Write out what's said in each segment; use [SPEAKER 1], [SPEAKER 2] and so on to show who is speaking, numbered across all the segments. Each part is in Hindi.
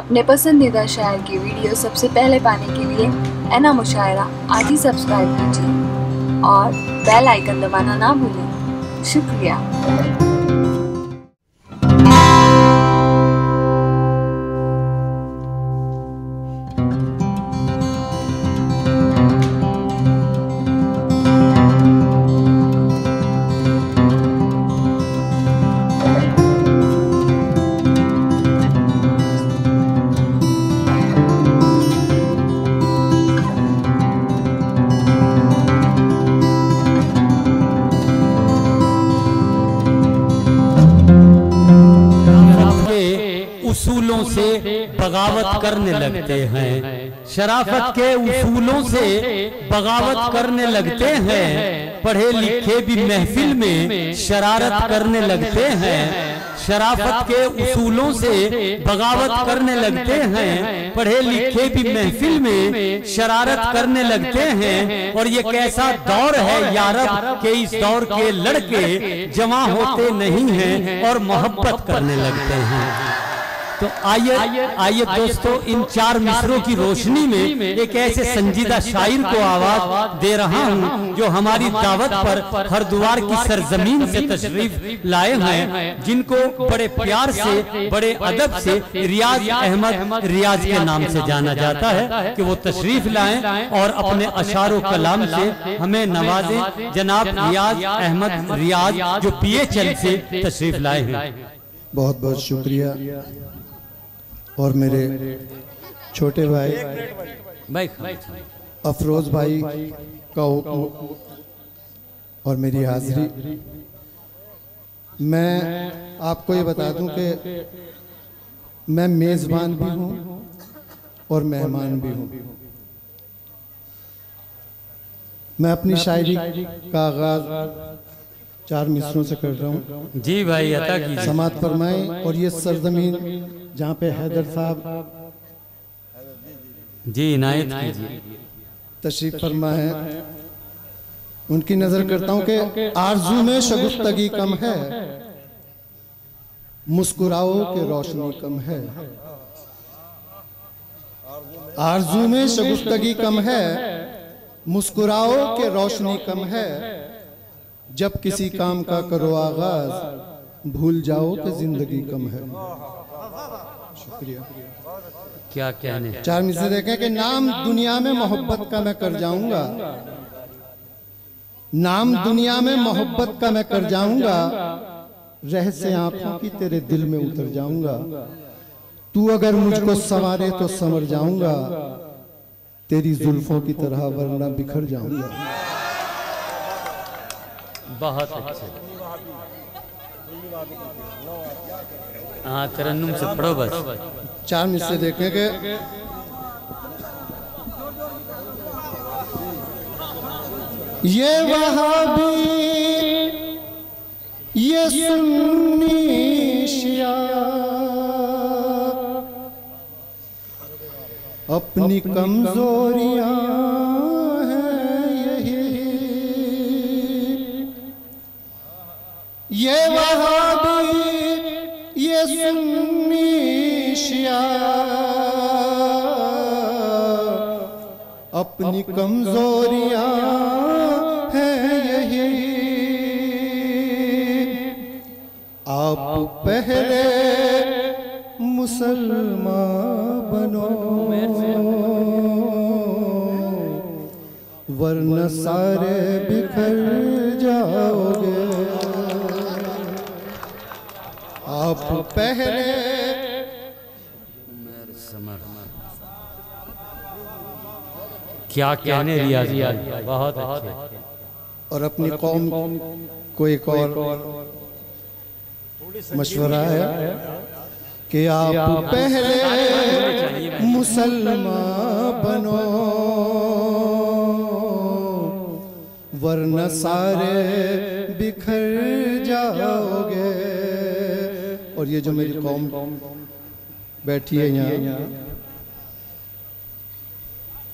[SPEAKER 1] अपने पसंदीदा शायर की वीडियो सबसे पहले पाने के लिए एना मुशायरा आज ही सब्सक्राइब कीजिए और बेल आइकन दबाना ना भूलें। शुक्रिया।
[SPEAKER 2] उसूलों से बगावत करने लगते हैं, शराफत के उसूलों से बगावत करने लगते हैं, पढ़े लिखे भी महफिल में शरारत करने लगते हैं, शराफत के उसूलों से बगावत करने लगते हैं, पढ़े लिखे भी महफिल में शरारत करने लगते हैं। और ये कैसा दौर है यारब के इस दौर के लड़के जमा होते नहीं हैं और मोहब्बत करने लगते हैं। तो आइए दोस्तों, इन चार मिसरों की रोशनी में एक ऐसे संजीदा शायर को आवाज दे रहा हूँ जो हमारी दावत पर हरिद्वार की सरजमीन से तशरीफ लाए हैं, जिनको बड़े प्यार से बड़े अदब से रियाज अहमद रियाज के नाम से जाना जाता है कि वो तशरीफ लाएं और अपने अशारो कलाम से हमें नवाजें। जनाब रियाज अहमद रियाज जो PHL से तशरीफ लाए हैं।
[SPEAKER 3] बहुत बहुत शुक्रिया। और मेरे छोटे भाई अफरोज भाई का हुक्म और मेरी हाजिरी। मैं आपको ये बता दूं कि मैं मेज़बान भी हूं और मेहमान भी हूं। मैं अपनी शायरी का आगाज चार मिसरों से कर रहा हूँ।
[SPEAKER 2] जी भाई, अता कीजिए।
[SPEAKER 3] समात फरमाएं। और ये सरजमीन जहाँ पे हैदर साहब
[SPEAKER 2] जी इनायत कीजिए
[SPEAKER 3] तशरीफ फरमा है, उनकी नजर करता हूँ कि आरजू में शगुफ्तगी कम है, मुस्कुराओ के रोशनी कम है। आरजू में शगुफ्तगी कम है, मुस्कुराओ के रोशनी कम है। जब किसी काम का करो आगाज, भूल जाओ कि जिंदगी कम है। शुक्रिया।
[SPEAKER 2] क्या कहने।
[SPEAKER 3] चार मिसरे देखें कि नाम दुनिया में मोहब्बत का मैं कर जाऊंगा, नाम दुनिया में मोहब्बत का मैं कर जाऊंगा, रह से आंखों की तेरे दिल में उतर जाऊंगा। तू अगर मुझको संवारे तो संवर जाऊंगा, तेरी जुल्फों की तरह वरना बिखर जाऊंगा।
[SPEAKER 2] बहुत अच्छे। हाँ, तरन्नुम से पढ़ो बस।
[SPEAKER 3] चार मिसरे देखें कि ये वहाबी ये सुन्नी शिया अपनी कमजोरियां ये वहाबी ये सुन्नी शिया अपनी कमजोरियां हैं यही। आप पहले मुसलमान बनो वरना सारे बिखर जाओगे। आप पहले
[SPEAKER 2] क्या कहने रियाज, बहुत अच्छे।
[SPEAKER 3] और अपनी कौम को एक और मशवरा है कि आप पहले मुसलमान बनो वरना सारे बिखर जाओगे। और ये जो मेरी कौम बैठी है यहाँ,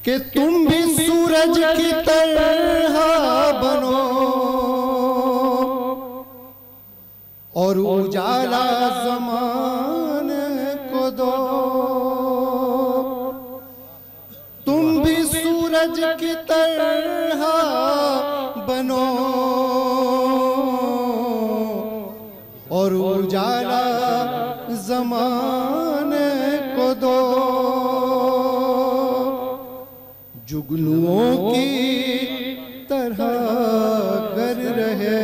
[SPEAKER 3] कि तुम भी सूरज की तरह बनो और उजाला ज़माने को दो। सूरज की तरह बनो और उजाला ज़माने को दो। जुगनुओं की तरह कर रहे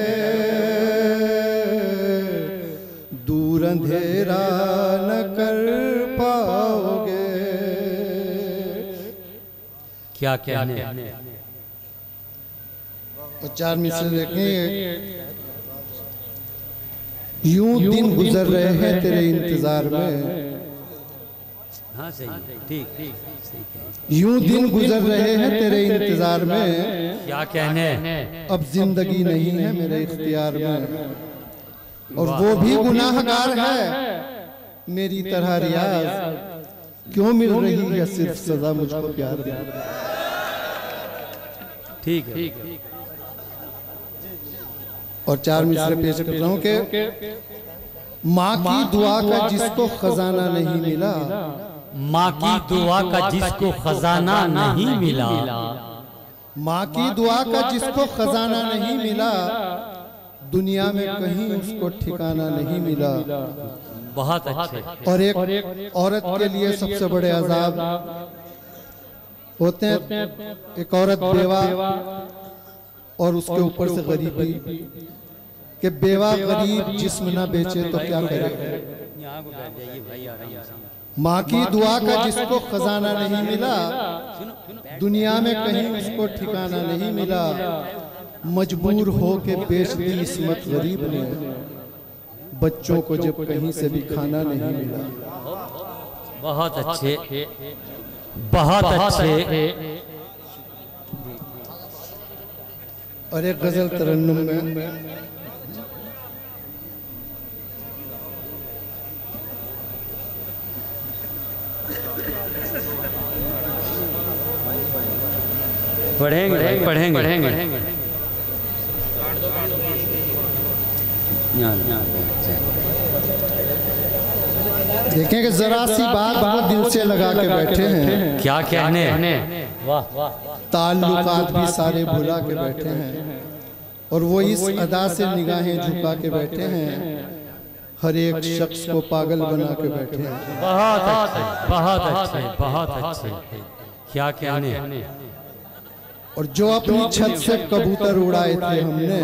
[SPEAKER 3] दूर अंधेरा न कर पाओगे।
[SPEAKER 2] क्या कहने।
[SPEAKER 3] और 4 मिसरे देखेंगे। यूं दिन गुजर रहे हैं तेरे इंतजार में।
[SPEAKER 2] हाँ सही, ठीक ठीक।
[SPEAKER 3] यूं दिन गुजर रहे हैं तेरे इंतजार में।
[SPEAKER 2] क्या कहने।
[SPEAKER 3] अब जिंदगी नहीं है मेरे इख्तियार में। और वो भी गुनाहगार है मेरी तरह रियाज। क्यों मिल रही है सिर्फ सजा मुझको प्यार में।
[SPEAKER 2] ठीक है।
[SPEAKER 3] और 4 मिसरे पेश कर रहा हूं कि माँ की दुआ का जिसको खजाना नहीं मिला।
[SPEAKER 2] माँ की दुआ का जिसको खजाना नहीं मिला।
[SPEAKER 3] माँ की दुआ का जिसको खजाना नहीं मिला। दुनिया में कहीं उसको ठिकाना नहीं मिला।
[SPEAKER 2] बहुत अच्छे।
[SPEAKER 3] और एक औरत के लिए सबसे बड़े अजाब होते हैं। एक औरत बेवा और उसके ऊपर से गरीबी कि बेवा गरीब जिस्म ना बेचे तो क्या करे। माँ की दुआ का जिसको खजाना नहीं मिला। दुनिया में कहीं उसको ठिकाना नहीं मिला। मजबूर हो के बेच दी इस्मत गरीब ने। बच्चों को जब कहीं से भी खाना नहीं मिला।
[SPEAKER 2] बहुत अच्छे, बहुत अच्छे।
[SPEAKER 3] और एक गजल तरन्नुम में
[SPEAKER 2] पढ़ेंगे।
[SPEAKER 3] देखें कि जरा सी बात वो दिल से लगा के बैठे हैं।
[SPEAKER 2] क्या कहने। वाह।
[SPEAKER 3] ताल्लुकात भी सारे भुला के बैठे हैं। और वो इस अदा से निगाहें झुका के बैठे हैं। हर एक शख्स को पागल बना के बैठे हैं।
[SPEAKER 2] बहुत अच्छे, बहुत अच्छे, बहुत अच्छे। क्या कहने।
[SPEAKER 3] और जो अपनी छत से कबूतर उड़ाए थे हमने,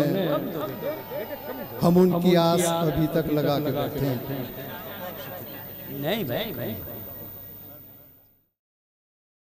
[SPEAKER 3] हम उनकी आस अभी तक लगा के बैठे हैं।
[SPEAKER 2] नहीं भाई।